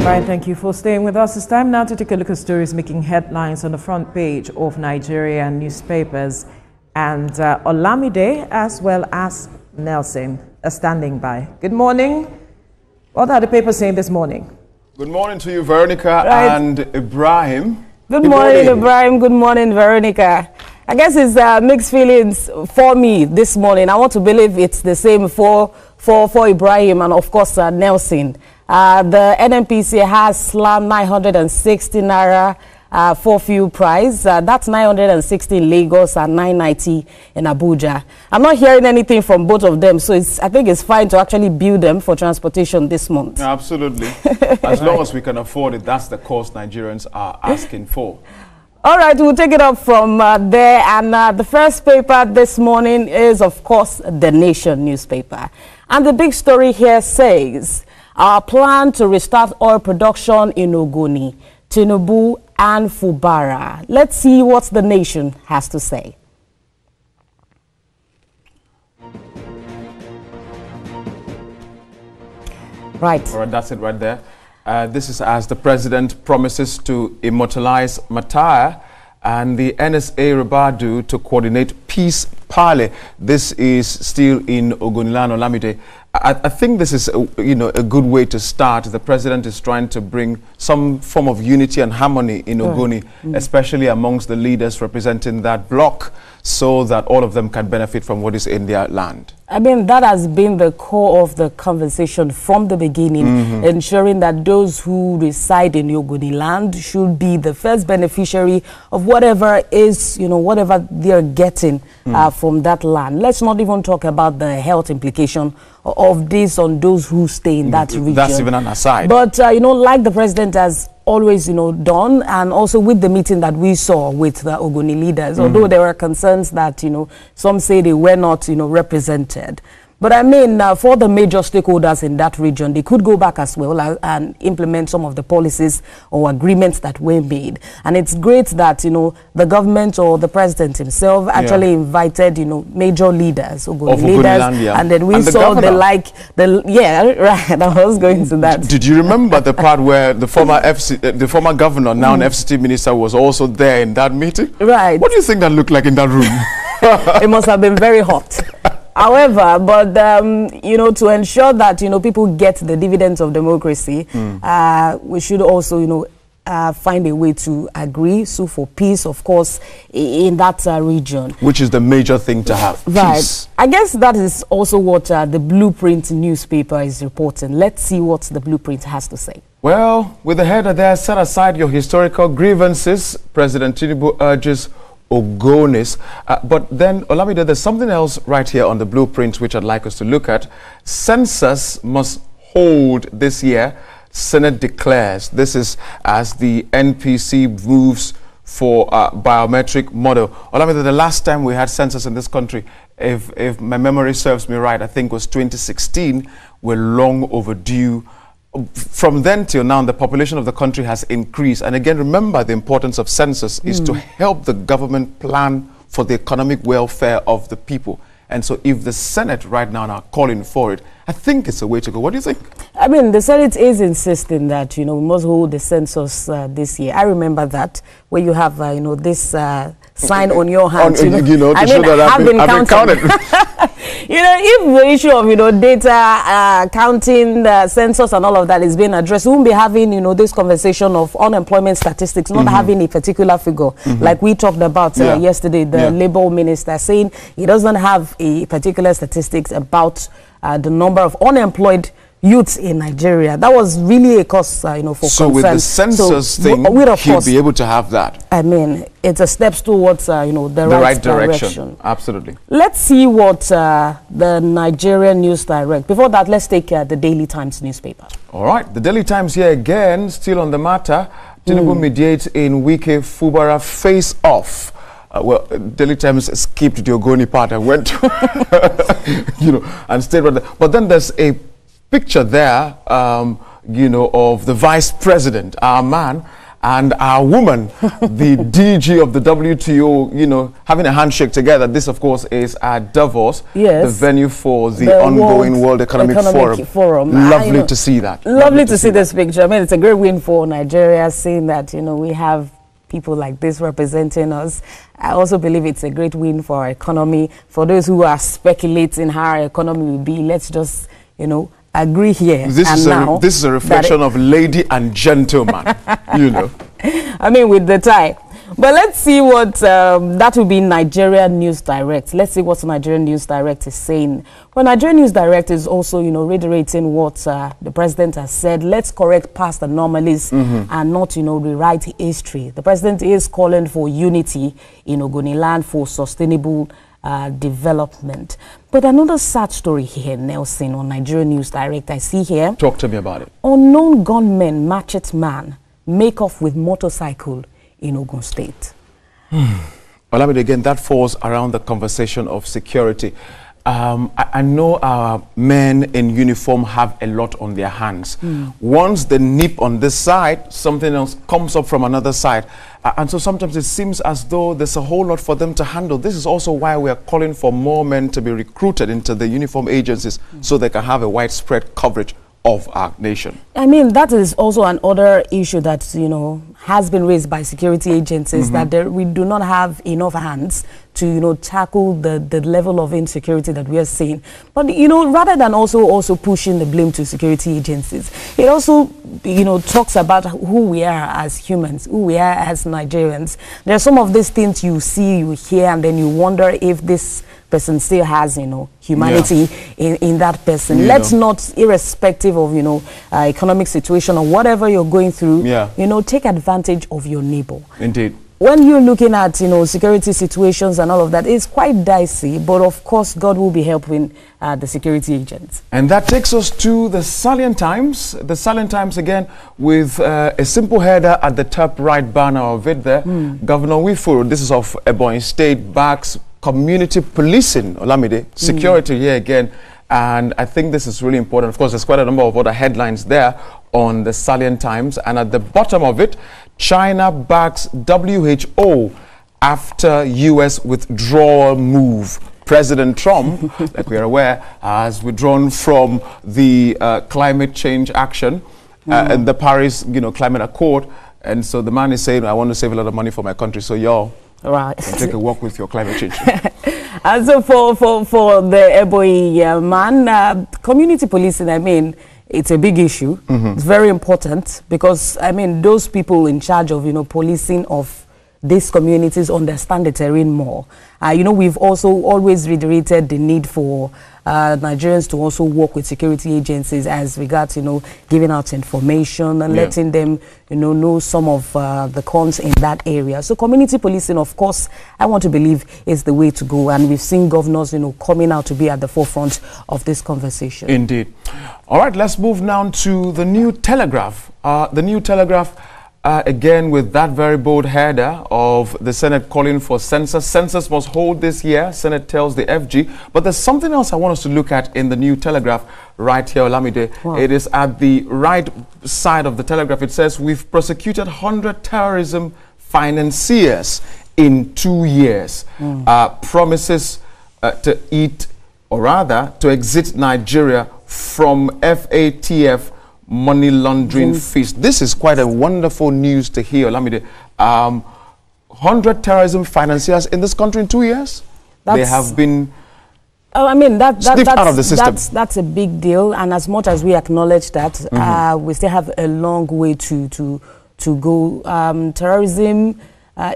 Fine, thank you for staying with us. It's time now to take a look at stories making headlines on the front page of Nigerian newspapers. And Olamide as well as Nelson are standing by. Good morning. What are the papers saying this morning? Good morning to you, Veronica and Ibrahim. Good morning, Ibrahim. Good morning, Veronica. I guess it's mixed feelings for me this morning. I want to believe it's the same for Ibrahim and, of course, Nelson. The NNPC has slammed 960 naira for fuel price. That's 960 in Lagos and 990 in Abuja. I'm not hearing anything from both of them, so I think it's fine to actually bill them for transportation this month. Absolutely. As long as we can afford it, that's the cost Nigerians are asking for. All right, we'll take it up from there. And the first paper this morning is, of course, The Nation newspaper. And the big story here says, our plan to restart oil production in Ogoni, Tinubu and Fubara. Let's see what The Nation has to say. Right. All right, that's it right there. This is as the president promises to immortalize Mataya and the NSA Rabadu to coordinate peace parley. This is still in Ogoniland, Olamide. I think this is a good way to start. The president is trying to bring some form of unity and harmony in Ogoni, especially amongst the leaders representing that bloc, so that all of them can benefit from what is in their land. I mean, that has been the core of the conversation from the beginning, ensuring that those who reside in Ogoniland should be the first beneficiary of whatever is, whatever they're getting from that land. Let's not even talk about the health implication of this on those who stay in that region. That's even an aside. But, like the president has always, done, and also with the meeting that we saw with the Ogoni leaders, although there were concerns that, some say they were not, represented. But I mean, for the major stakeholders in that region, they could go back as well and implement some of the policies or agreements that were made. And it's great that, the government or the president himself actually invited, major leaders, Ogoni leaders. And then we saw I was going to that. Did you remember the part where the former governor, now an FCT minister, was also there in that meeting? Right. What do you think that looked like in that room? It must have been very hot. However, but, to ensure that, people get the dividends of democracy, we should also, find a way to agree, sue for peace, of course, in that region. Which is the major thing to have, right. Peace. I guess that is also what the Blueprint newspaper is reporting. Let's see what the Blueprint has to say. Well, with the header there, set aside your historical grievances. President Tinubu urges Ogonis. But then, Olamide, there's something else right here on the Blueprint which I'd like us to look at. Census must hold this year, Senate declares. This is as the NPC moves for biometric model. Olamide, the last time we had census in this country, if my memory serves me right, I think was 2016. We're long overdue. From then till now, the population of the country has increased. And again, remember the importance of census is to help the government plan for the economic welfare of the people. And so if the Senate right now are calling for it, I think it's a way to go. What do you think? I mean, the Senate is insisting that, we must hold the census this year. I remember that, where you have, this sign on your hand. I have been counted. If the issue of, data counting, the census and all of that is being addressed, we won't be having, this conversation of unemployment statistics, not having a particular figure. Like we talked about yesterday, the Labour Minister saying he doesn't have a particular statistics about the number of unemployed youths in Nigeria. That was really a cause, for concern. So with the census thing, he'll be able to have that. I mean, it's a step towards, the right direction. Absolutely. Let's see what the Nigerian News Direct. Before that, let's take the Daily Times newspaper. All right. The Daily Times here again, still on the matter. Tinubu mediates in Wike Fubara face-off. Well, Daily Times skipped the Ogoni part and went to, and stayed right there. But then there's a picture there, of the vice president, our man, and our woman, the DG of the WTO, you know, having a handshake together. This, of course, is at Davos, the venue for the ongoing World Economic Forum. Lovely to see that. Lovely to see this picture. I mean, it's a great win for Nigeria, seeing that, you know, we have people like this representing us. I also believe it's a great win for our economy. For those who are speculating how our economy will be, let's just, you know, agree here. This is a reflection of lady and gentleman, you know. I mean, with the tie. But let's see what that will be Nigerian News Direct. Let's see what Nigerian News Direct is saying. Well, Nigerian News Direct is also, you know, reiterating what the president has said. Let's correct past anomalies and not, you know, rewrite history. The president is calling for unity in Ogoniland for sustainable development. But another sad story here, Nelson, on Nigerian News Direct, I see here. Talk to me about it. Unknown gunmen, machete man, make off with motorcycle in Ogun State. Well, I mean, again, that falls around the conversation of security. I know our men in uniform have a lot on their hands. Once they nip on this side, something else comes up from another side. And so sometimes it seems as though there's a whole lot for them to handle. This is also why we are calling for more men to be recruited into the uniform agencies so they can have a widespread coverage of our nation. I mean, that is also another issue that, you know, has been raised by security agencies, that we do not have enough hands to, you know, tackle the level of insecurity that we are seeing. But, you know, rather than also pushing the blame to security agencies, it also, you know, talks about who we are as humans, who we are as Nigerians. There are some of these things you see, you hear, and then you wonder if this person still has, you know, humanity in that person. Let's not, irrespective of, you know, economic situation or whatever you're going through, you know, take advantage of your neighbor. Indeed. When you're looking at, you know, security situations and all of that, it's quite dicey, but of course God will be helping the security agents. And that takes us to the Silient Times. The Silient Times again with a simple header at the top right banner of it there. Governor Wifuru, this is of Ebonyi State, backs community policing, Olamide, security here again. And I think this is really important. Of course, there's quite a number of other headlines there on the Silent Times. And at the bottom of it, China backs WHO after U.S. withdrawal move. President Trump, like we are aware, has withdrawn from the climate change action and the Paris, you know, climate accord. And so the man is saying, I want to save a lot of money for my country. So y'all take a walk with your climate change. And so for the Ebonyi man, community policing, I mean, it's a big issue. It's very important because, I mean, those people in charge of, you know, policing of these communities understand the terrain more. You know, we've also always reiterated the need for Nigerians to also work with security agencies as regards, you know, giving out information and letting them, you know some of the cons in that area. So community policing, of course, I want to believe is the way to go. And we've seen governors, you know, coming out to be at the forefront of this conversation. Indeed. All right, let's move now to the New Telegraph. The New Telegraph, again, with that very bold header of the Senate calling for census. Census must hold this year, Senate tells the FG. But there's something else I want us to look at in the New Telegraph right here, Olamide. Wow. It is at the right side of the Telegraph. It says, we've prosecuted 100 terrorism financiers in 2 years. Promises to eat, or rather, to exit Nigeria from FATF money laundering feast. This is quite a wonderful news to hear, Olamide. 100 terrorism financiers in this country in 2 years. They have been I mean, that's out of the system. That's a big deal. And as much as we acknowledge that, we still have a long way to go. Terrorism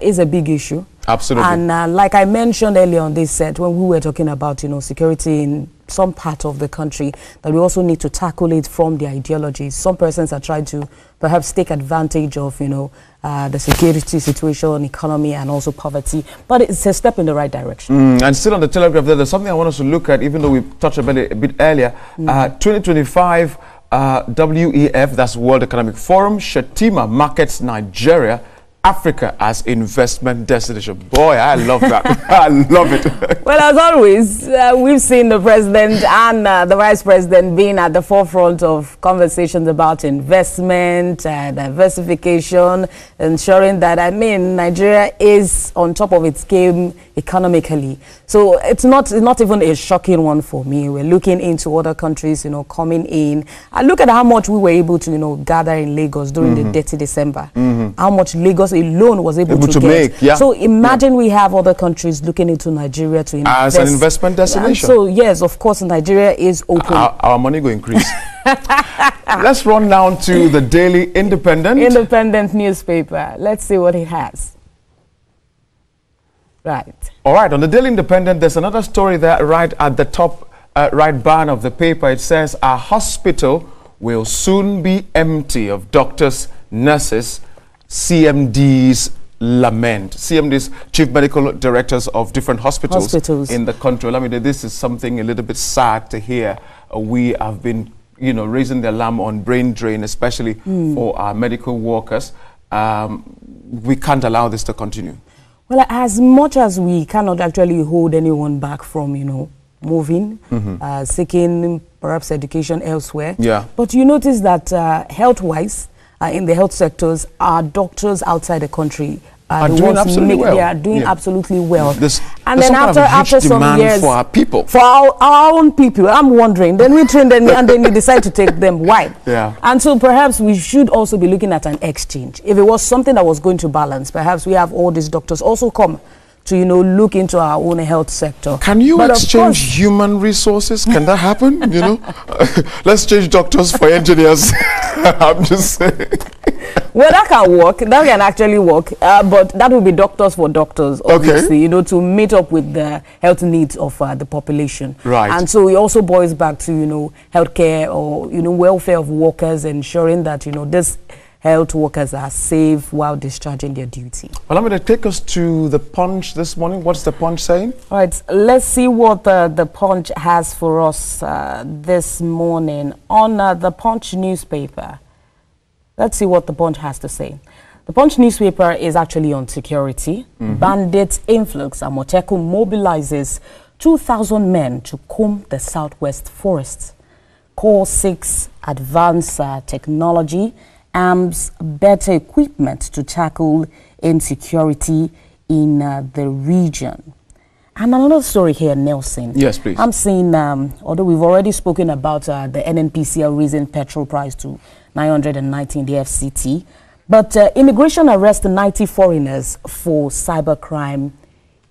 is a big issue. Absolutely. And like I mentioned earlier on this set, when we were talking about, you know, security in some part of the country, that we also need to tackle it from the ideologies. Some persons are trying to perhaps take advantage of, you know, the security situation, economy, and also poverty. But it's a step in the right direction. And still on the Telegraph, there's something I want us to look at, even though we touched about it a bit earlier. 2025 WEF, that's World Economic Forum, Shetima markets Nigeria Africa as investment destination. Boy, I love that. I love it. Well, as always, we've seen the president and the vice president being at the forefront of conversations about investment, diversification, ensuring that, Nigeria is on top of its game economically. So it's not even a shocking one for me. We're looking into other countries, coming in. I look at how much we were able to, gather in Lagos during the dirty December. How much Lagos alone was able to get. Make, yeah. So imagine we have other countries looking into Nigeria to invest. As an investment destination. And so, yes, of course, Nigeria is open. Our money will increase. Let's run down to the Daily Independent. Independent newspaper. Let's see what it has. Right. All right, on the Daily Independent, there's another story there right at the top right bar of the paper. It says, our hospital will soon be empty of doctors, nurses, CMDs lament. CMDs, chief medical directors of different hospitals in the country. This is something a little bit sad to hear. We have been, raising the alarm on brain drain, especially for our medical workers. We can't allow this to continue. Well, as much as we cannot actually hold anyone back from, moving, seeking perhaps education elsewhere. Yeah. But you notice that health-wise, in the health sectors, our doctors outside the country are doing absolutely well. They are doing absolutely well. And then after some years, for our people, for our own people, I'm wondering. Then we train them, and then we decide to take them. Why? Yeah. And so perhaps we should also be looking at an exchange. If it was something that was going to balance, perhaps we have all these doctors also come to look into our own health sector. Can you exchange human resources? Can that happen? Let's change doctors for engineers. I'm just saying. Well, that can work. That can actually work. But that will be doctors for doctors, obviously, to meet up with the health needs of the population. Right. And so it also boils back to, healthcare or, welfare of workers, ensuring that, this health workers are safe while discharging their duty. Well, I'm going to take us to the Punch this morning. What's the Punch saying? All right, let's see what the Punch has for us this morning. On the Punch newspaper, let's see what the Punch has to say. The Punch newspaper is actually on security. Bandits influx. Amotekun mobilizes 2,000 men to comb the southwest forests. Core 6 advance technology, arms better equipment to tackle insecurity in the region. And another story here, Nelson. Yes, please. I'm seeing, although we've already spoken about the NNPCL raising petrol price to 990 in the FCT, but immigration arrests 90 foreigners for cybercrime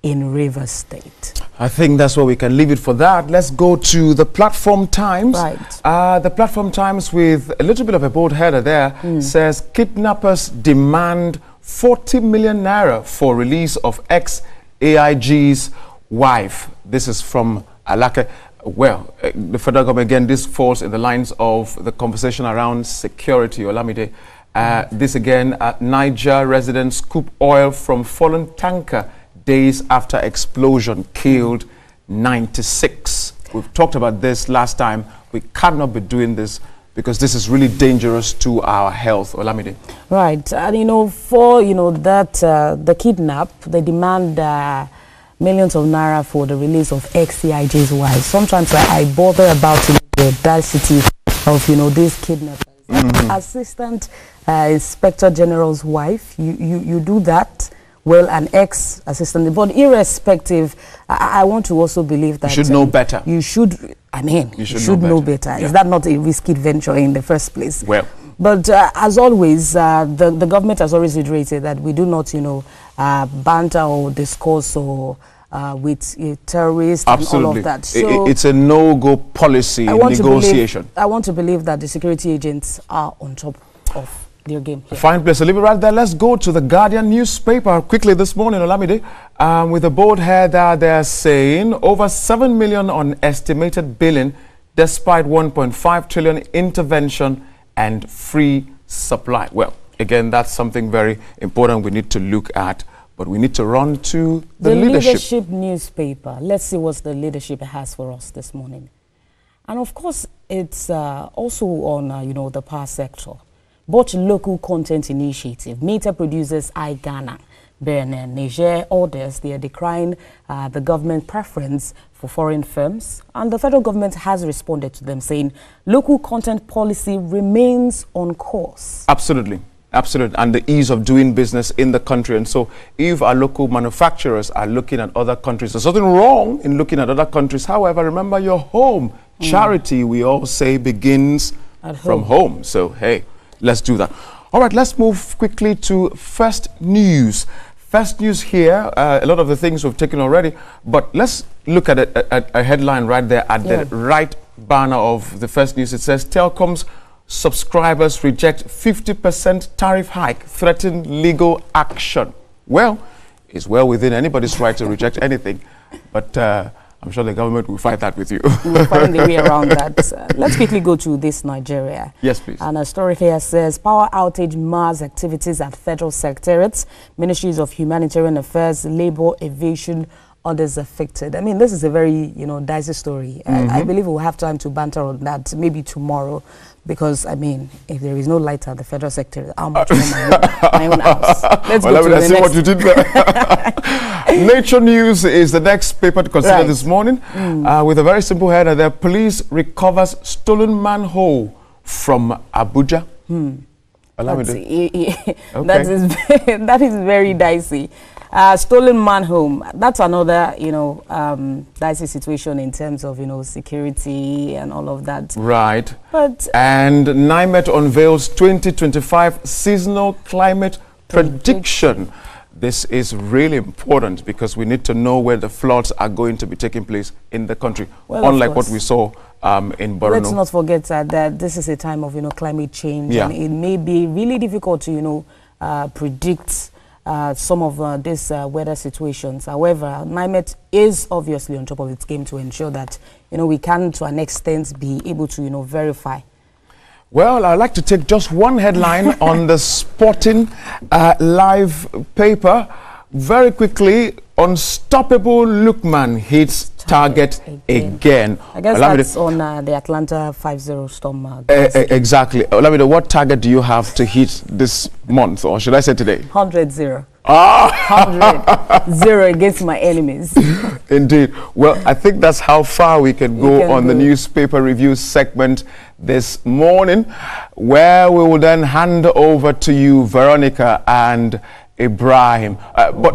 in Rivers State. I think that's where we can leave it for that. Let's go to the Platform Times. Right. The Platform Times, with a little bit of a bold header there, says kidnappers demand 40 million naira for release of ex-AIG's wife. This is from Alake. Well, the federal government, again, this falls in the lines of the conversation around security. Olamide. This again, Niger residents scoop oil from fallen tanker days after explosion, killed 96. We've talked about this last time. We cannot be doing this because this is really dangerous to our health. Olamide. Right. And, for, that, the kidnap, they demand millions of naira for the release of ex-CIJ's wife. Sometimes I bother about the audacity of, these kidnappers. Assistant Inspector General's wife, you do that. Well, an ex-assistant, but irrespective, I want to also believe that you should know better. You should, you should know better. Yeah. Is that not a risky venture in the first place? Well, but as always, the government has always reiterated that we do not, banter or discuss or with terrorists and all of that. So it's a no-go policy negotiation. I want to believe that the security agents are on top of their game here. Fine place to leave it right there. Let's go to the Guardian newspaper quickly this morning, Olamide, with a bold header. They're saying over 7 million on estimated billing despite 1.5 trillion intervention and free supply. Well, again, that's something very important we need to look at, but we need to run to the leadership newspaper. Let's see what the leadership has for us this morning. And of course, it's also on, the power sector. bought local content initiative. Meter producers Ghana, Benin, Niger, others, they are decrying the government preference for foreign firms, and the federal government has responded to them, saying local content policy remains on course. Absolutely. Absolutely, and the ease of doing business in the country. And so if our local manufacturers are looking at other countries, there's nothing wrong in looking at other countries. However, remember your home. Charity, we all say, begins from home. So, hey, let's do that. All right, let's move quickly to First News. First News here, a lot of the things we've taken already, but let's look at a headline right there at the right banner of the First News. It says, Telcom's subscribers reject 50% tariff hike, threaten legal action. Well, it's well within anybody's right to reject anything, but I'm sure the government will fight that with you. We'll find the way around that. Let's quickly go to this Nigeria. Yes, please. And a story here says, power outage mars activities at federal secretariats, ministries of humanitarian affairs, labor, aviation, others affected. I mean, this is a very, dicey story. I believe we'll have time to banter on that maybe tomorrow, because, I mean, if there is no light at the federal sector, how much more my own house? Let's go to the next. What you did there. Nature News is the next paper to consider this morning, with a very simple header there. Police recovers stolen manhole from Abuja. That is very dicey. Stolen manhole, that's another, dicey situation in terms of, security and all of that. Right. But and NIMET unveils 2025 seasonal climate prediction. This is really important because we need to know where the floods are going to be taking place in the country, unlike what we saw in Borno. Let's not forget that this is a time of, climate change, and it may be really difficult to, predict some of these weather situations. However, NIMET is obviously on top of its game to ensure that, we can, to an extent, be able to, verify. Well, I'd like to take just one headline on the Sporting Live paper. Very quickly, unstoppable Lookman hits target again. I guess that's on the Atlanta 5-0 storm. Exactly. Olamide, what target do you have to hit this month, or should I say today? 100-0. 100-0 against my enemies. Indeed. Well, I think that's how far we can go on the newspaper review segment this morning, where we will then hand over to you, Veronica and Ibrahim. But